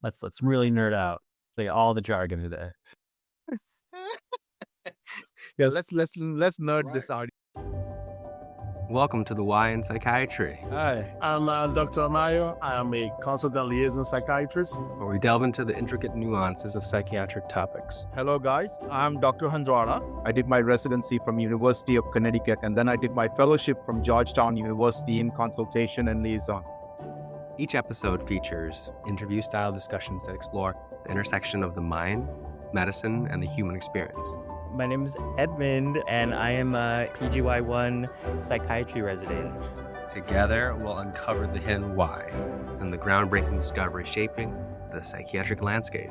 Let's really nerd out. Say all the jargon today. Yeah, let's nerd this out. Welcome to the Why in Psychiatry, Hi, I'm Dr. Amayo. I am a consultant liaison psychiatrist. where we delve into the intricate nuances of psychiatric topics. Hello, guys. I'm Dr. Handrada. I did my residency from University of Connecticut, and then I did my fellowship from Georgetown University in consultation and liaison. Each episode features interview-style discussions that explore the intersection of the mind, medicine, and the human experience. My name is Edmund, and I am a PGY1 psychiatry resident. Together, we'll uncover the hidden why and the groundbreaking discovery shaping the psychiatric landscape.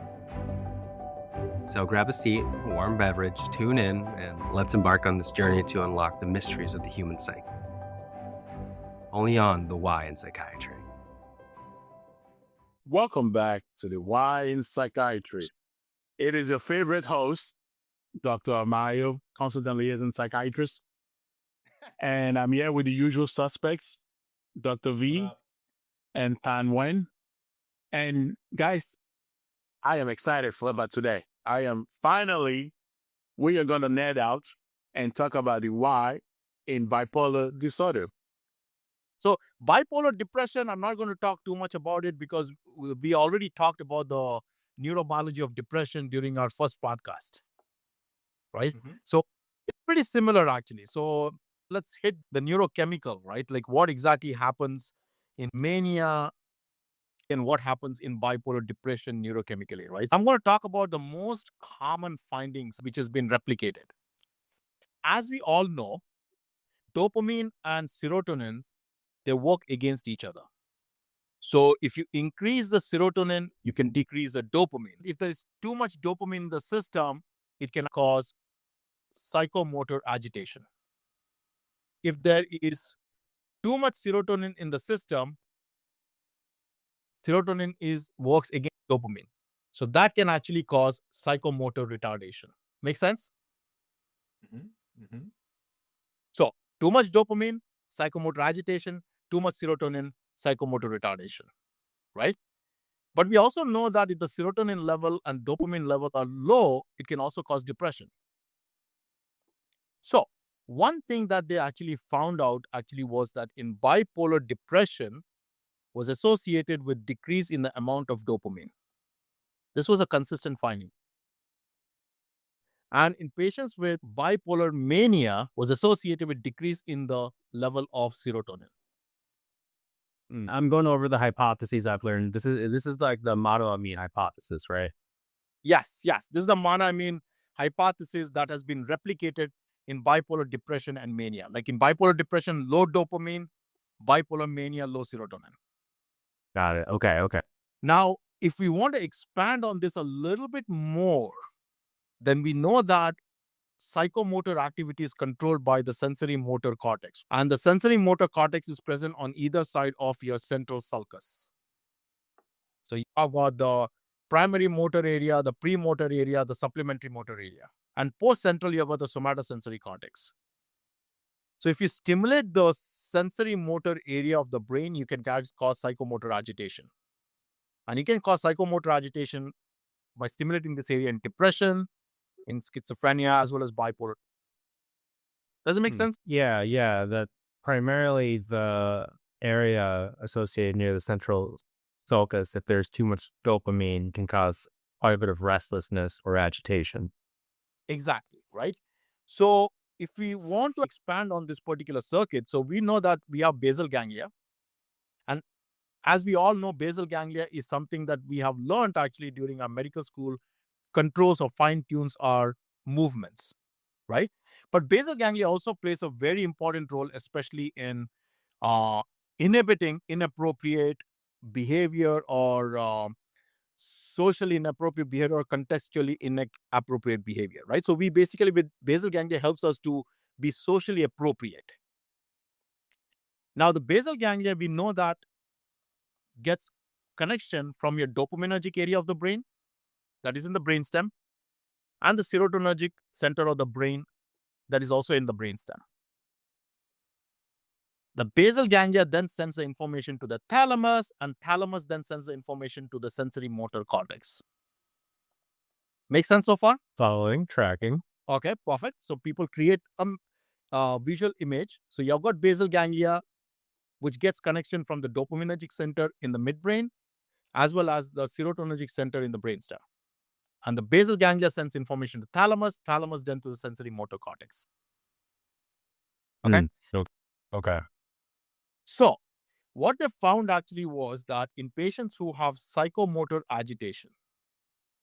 So grab a seat, a warm beverage, tune in, and let's embark on this journey to unlock the mysteries of the human psyche. Only on the Why in Psychiatry. Welcome back to the Why in Psychiatry. It is your favorite host, Dr. Amayo, consultant liaison psychiatrist. And I'm here with the usual suspects, Dr. V and Pan Wen. And guys, I am excited about today. We are going to nerd out and talk about the why in bipolar disorder. So, bipolar depression, I'm not going to talk too much about it because we already talked about the neurobiology of depression during our first podcast, right? Mhm. So, it's pretty similar actually. So, let's hit the neurochemical, right? Like what exactly happens in mania and what happens in bipolar depression neurochemically, right? I'm going to talk about the most common findings which has been replicated. As we all know, dopamine and serotonin, they work against each other. So if you increase the serotonin, you can decrease the dopamine. If there's too much dopamine in the system, it can cause psychomotor agitation. If there is too much serotonin in the system, serotonin works against dopamine. So that can actually cause psychomotor retardation. Make sense? So too much dopamine, psychomotor agitation, too much serotonin, psychomotor retardation, right? But we also know that if the serotonin level and dopamine level are low, it can also cause depression. So one thing that they actually found out was that in bipolar depression was associated with decrease in the amount of dopamine. This was a consistent finding. And in patients with bipolar mania was associated with decrease in the level of serotonin. I'm going over the hypotheses I've learned. This is like the monoamine hypothesis, right? Yes. This is the monoamine hypothesis that has been replicated in bipolar depression and mania. Like in bipolar depression, low dopamine, bipolar mania, low serotonin. Got it. Okay. Now, if we want to expand on this a little bit more, then we know that psychomotor activity is controlled by the sensorimotor cortex. And the sensorimotor cortex is present on either side of your central sulcus. So you have got the primary motor area, the premotor area, the supplementary motor area. And post-central, you have got the somatosensory cortex. So if you stimulate the sensory motor area of the brain, you can cause psychomotor agitation. And you can cause psychomotor agitation by stimulating this area in depression, in schizophrenia, as well as bipolar. Does it make sense? Yeah. That primarily the area associated near the central sulcus, if there's too much dopamine, can cause quite a bit of restlessness or agitation. Exactly, right? So if we want to expand on this particular circuit, so we know that we have basal ganglia. And as we all know, basal ganglia is something that we have learned actually during our medical school, controls or fine tunes our movements, right? But basal ganglia also plays a very important role, especially in inhibiting inappropriate behavior or socially inappropriate behavior or contextually inappropriate behavior, right? So we basically, with basal ganglia, helps us to be socially appropriate. Now, the basal ganglia, we know that gets connection from your dopaminergic area of the brain, that is in the brainstem, and the serotonergic center of the brain, that is also in the brainstem. The basal ganglia then sends the information to the thalamus, and thalamus then sends the information to the sensorimotor cortex. Make sense so far? Following, tracking. Okay, perfect. So people create a visual image. So you've got basal ganglia, which gets connection from the dopaminergic center in the midbrain, as well as the serotonergic center in the brainstem. And the basal ganglia sends information to thalamus, thalamus then to the sensorimotor cortex. Okay. Okay. So what they found actually was that in patients who have psychomotor agitation,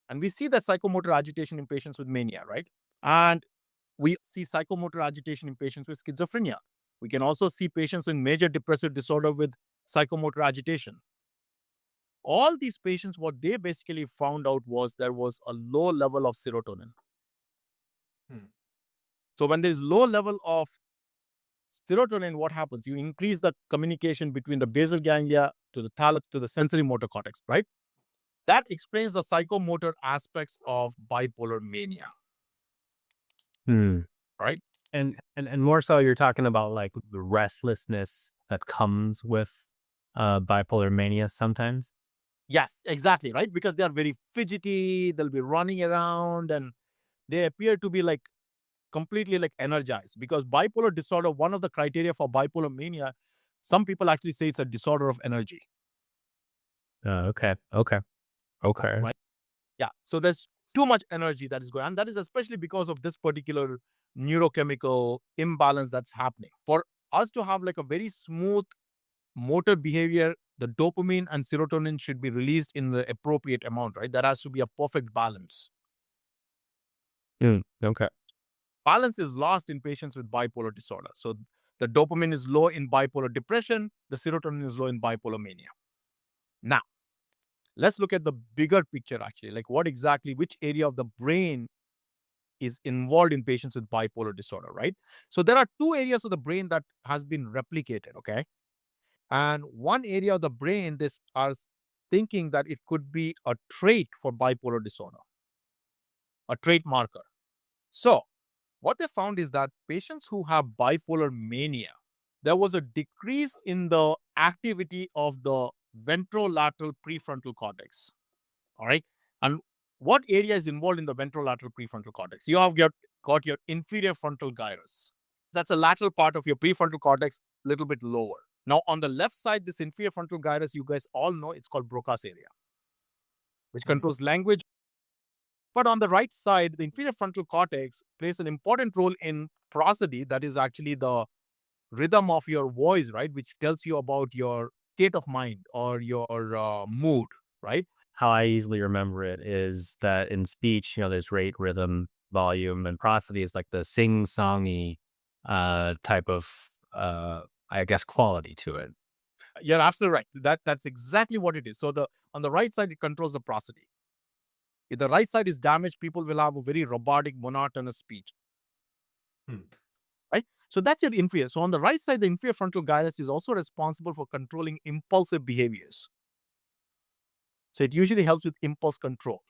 and we see that psychomotor agitation in patients with mania, right? And we see psychomotor agitation in patients with schizophrenia. We can also see patients with major depressive disorder with psychomotor agitation. All these patients, what they basically found out was there was a low level of serotonin. So when there's low level of serotonin, what happens? You increase the communication between the basal ganglia to the thalamus to the sensorimotor cortex, right? That explains the psychomotor aspects of bipolar mania, right? And more so, you're talking about like the restlessness that comes with bipolar mania sometimes. Yes, exactly, right? Because they are very fidgety, they'll be running around, and they appear to be like completely like energized. Because bipolar disorder, one of the criteria for bipolar mania, some people actually say it's a disorder of energy. Okay. Right. Yeah. So there's too much energy that is going on. And that is especially because of this particular neurochemical imbalance that's happening. For us to have like a very smooth motor behavior, the dopamine and serotonin should be released in the appropriate amount, right? That has to be a perfect balance. Okay. Balance is lost in patients with bipolar disorder. So the dopamine is low in bipolar depression, the serotonin is low in bipolar mania. Now, let's look at the bigger picture actually, like what exactly, which area of the brain is involved in patients with bipolar disorder, right? So there are two areas of the brain that has been replicated, okay? And one area of the brain, this are thinking that it could be a trait for bipolar disorder, a trait marker. So what they found is that patients who have bipolar mania, there was a decrease in the activity of the ventrolateral prefrontal cortex. All right. And what area is involved in the ventrolateral prefrontal cortex? You have got your inferior frontal gyrus. That's a lateral part of your prefrontal cortex, a little bit lower. Now, on the left side, this inferior frontal gyrus, you guys all know it's called Broca's area, which controls language. But on the right side, the inferior frontal cortex plays an important role in prosody, that is actually the rhythm of your voice, right? Which tells you about your state of mind or your mood, right? How I easily remember it is that in speech, there's rate, rhythm, volume, and prosody is like the sing-songy type of, I guess, quality to it. You're absolutely right. That's exactly what it is. So on the right side, it controls the prosody. If the right side is damaged, people will have a very robotic, monotonous speech. Right? So that's your inferior. So on the right side, the inferior frontal gyrus is also responsible for controlling impulsive behaviors. So it usually helps with impulse control.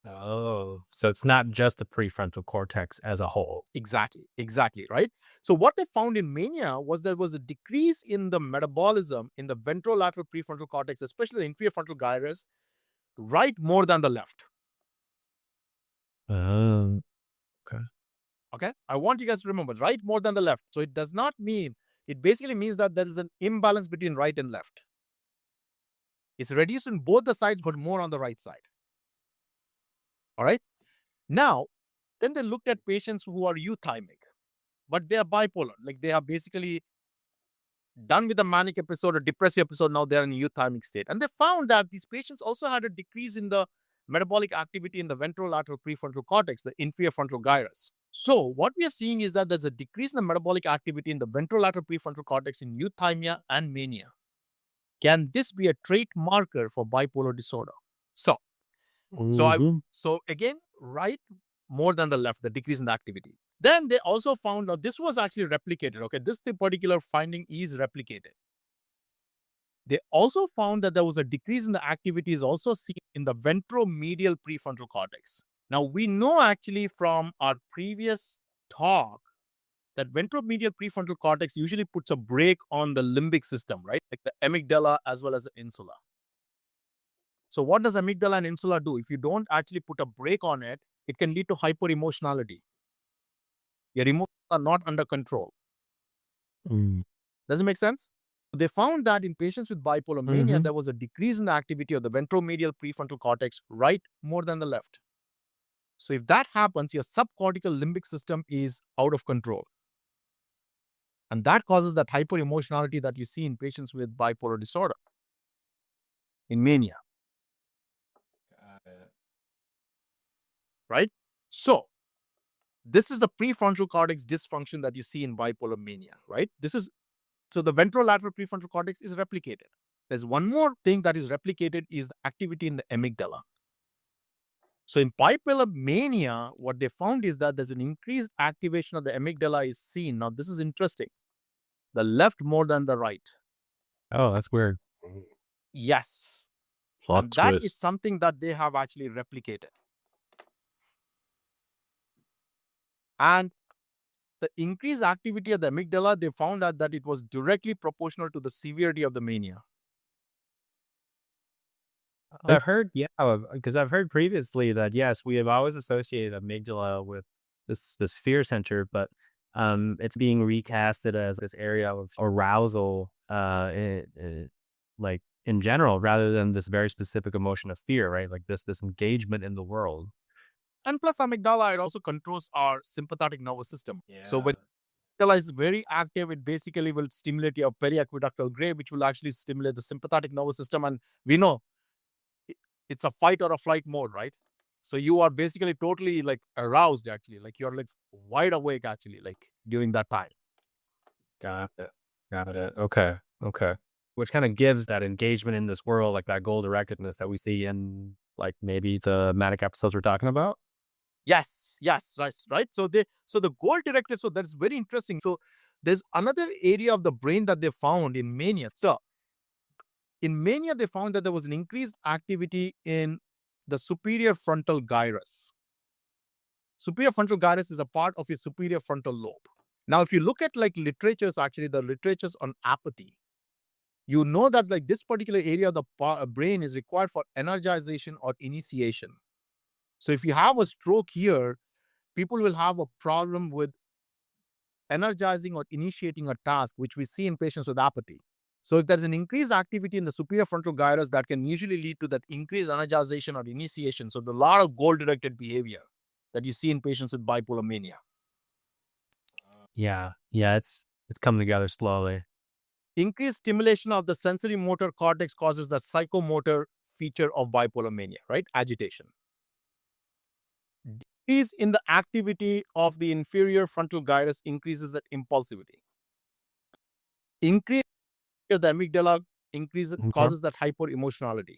Oh, so it's not just the prefrontal cortex as a whole. Exactly, right? So what they found in mania was there was a decrease in the metabolism in the ventrolateral prefrontal cortex, especially the inferior frontal gyrus, right more than the left. Oh, Okay. I want you guys to remember, right more than the left. So it does not mean, it basically means that there is an imbalance between right and left. It's reduced in both the sides, but more on the right side. All right. Now, then they looked at patients who are euthymic, but they are bipolar. Like they are basically done with a manic episode or depressive episode. Now they're in a euthymic state. And they found that these patients also had a decrease in the metabolic activity in the ventrolateral prefrontal cortex, the inferior frontal gyrus. So what we are seeing is that there's a decrease in the metabolic activity in the ventrolateral prefrontal cortex in euthymia and mania. Can this be a trait marker for bipolar disorder? So again, right more than the left, the decrease in the activity. Then they also found out this was actually replicated. Okay, this particular finding is replicated. They also found that there was a decrease in the activity is also seen in the ventromedial prefrontal cortex. Now we know actually from our previous talk that ventromedial prefrontal cortex usually puts a brake on the limbic system, right? Like the amygdala as well as the insula. So what does amygdala and insula do? If you don't actually put a brake on it, it can lead to hyperemotionality. Your emotions are not under control. Does it make sense? They found that in patients with bipolar mania, there was a decrease in the activity of the ventromedial prefrontal cortex, right more than the left. So if that happens, your subcortical limbic system is out of control. And that causes that hyperemotionality that you see in patients with bipolar disorder, in mania. Right? So this is the prefrontal cortex dysfunction that you see in bipolar mania, right? So the ventrolateral prefrontal cortex is replicated. There's one more thing that is replicated is the activity in the amygdala. So in bipolar mania, what they found is that there's an increased activation of the amygdala is seen. Now, this is interesting. The left more than the right. Oh, that's weird. Yes. Plot And that twist. is something that they have actually replicated. And the increased activity of the amygdala, they found out that it was directly proportional to the severity of the mania. I've heard, because I've heard previously that yes, we have always associated amygdala with this fear center, but it's being recasted as this area of arousal, like in general, rather than this very specific emotion of fear, right? Like this engagement in the world. And plus amygdala, it also controls our sympathetic nervous system. So when amygdala is very active, it basically will stimulate your periaqueductal gray, which will actually stimulate the sympathetic nervous system. And we know it's a fight or a flight mode, right? So you are basically totally like aroused, actually, like you're like wide awake, actually, like during that time. Got it. Okay. Which kind of gives that engagement in this world, like that goal directedness that we see in like maybe the manic episodes we're talking about. Yes, right. So the goal directed. So that's very interesting. So there's another area of the brain that they found in mania. So in mania, they found that there was an increased activity in the superior frontal gyrus. Superior frontal gyrus is a part of your superior frontal lobe. Now, if you look at like literatures, actually the literatures on apathy, you know that like this particular area of the brain is required for energization or initiation. So if you have a stroke here, people will have a problem with energizing or initiating a task, which we see in patients with apathy. So if there's an increased activity in the superior frontal gyrus, that can usually lead to that increased energization or initiation. So there's a lot of goal-directed behavior that you see in patients with bipolar mania. Yeah, it's coming together slowly. Increased stimulation of the sensorimotor cortex causes the psychomotor feature of bipolar mania, right? Agitation. Decrease in the activity of the inferior frontal gyrus increases that impulsivity. Increase of the amygdala causes that hyperemotionality.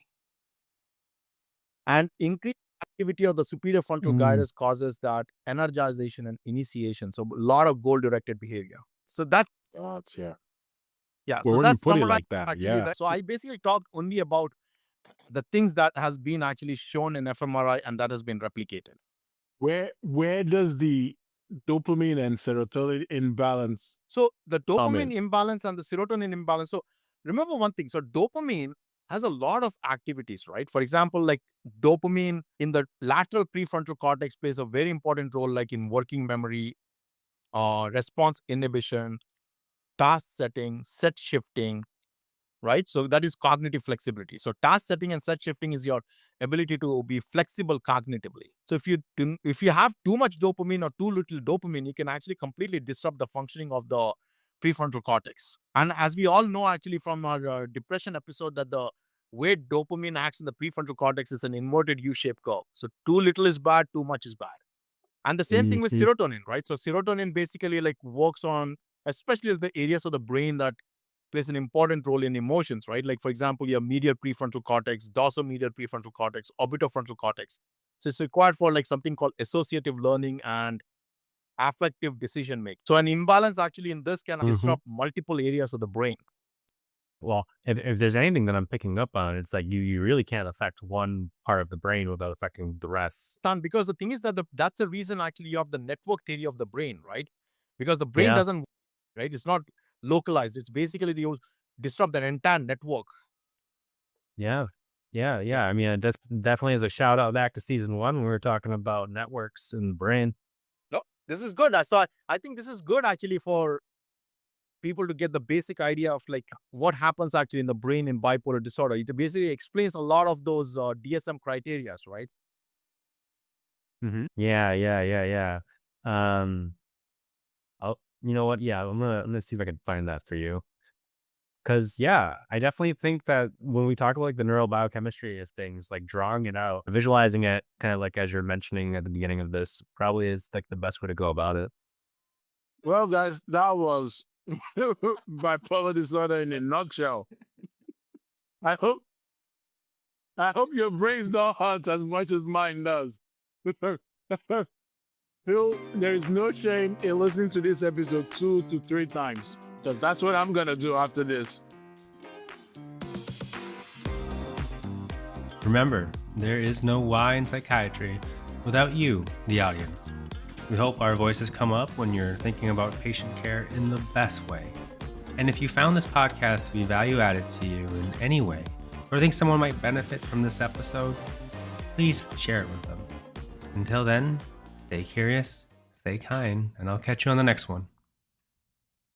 And increased activity of the superior frontal gyrus causes that energization and initiation. So a lot of goal-directed behavior. So that Well, so when you that's put it summarized like that, actually. So I basically talked only about the things that has been actually shown in fMRI and that has been replicated. Where does the dopamine and serotonin imbalance? So the Come dopamine imbalance and the serotonin imbalance. So remember one thing. So dopamine has a lot of activities, right? For example, like dopamine in the lateral prefrontal cortex plays a very important role, like in working memory, response inhibition, task setting, set shifting, right? So that is cognitive flexibility. So task setting and set shifting is your ability to be flexible cognitively. So if you have too much dopamine or too little dopamine, you can actually completely disrupt the functioning of the prefrontal cortex. And as we all know, actually from our depression episode, that the way dopamine acts in the prefrontal cortex is an inverted U-shaped curve. So too little is bad, too much is bad. And the same thing with serotonin, right? So serotonin basically like works on, especially the areas of the brain that plays an important role in emotions, right? Like for example, your medial prefrontal cortex, dorsomedial prefrontal cortex, orbitofrontal cortex. So it's required for like something called associative learning and affective decision making. So an imbalance actually in this can disrupt multiple areas of the brain. Well, if there's anything that I'm picking up on, it's like you really can't affect one part of the brain without affecting the rest. Because the thing is that that's the reason actually you have the network theory of the brain, right? because the brain Yeah. doesn't, right? It's not localized. It's basically you disrupt that entire network. Yeah. Yeah. I mean, that's definitely is a shout out back to season 1 when we were talking about networks in the brain. No, this is good. I think this is good actually for people to get the basic idea of like what happens actually in the brain in bipolar disorder. It basically explains a lot of those DSM criteria, right? Yeah. You know what? Yeah, I'm gonna see if I can find that for you. Cause yeah, I definitely think that when we talk about like the neurobiochemistry of things, like drawing it out, visualizing it, kind of like as you're mentioning at the beginning of this, probably is like the best way to go about it. Well, guys, that was bipolar disorder in a nutshell. I hope your brains don't hurt as much as mine does. Phil, there is no shame in listening to this episode 2 to 3 times, because that's what I'm gonna do after this. Remember, there is no why in psychiatry without you, the audience. We hope our voices come up when you're thinking about patient care in the best way. And if you found this podcast to be value added to you in any way, or think someone might benefit from this episode, please share it with them. Until then, stay curious, stay kind, and I'll catch you on the next one.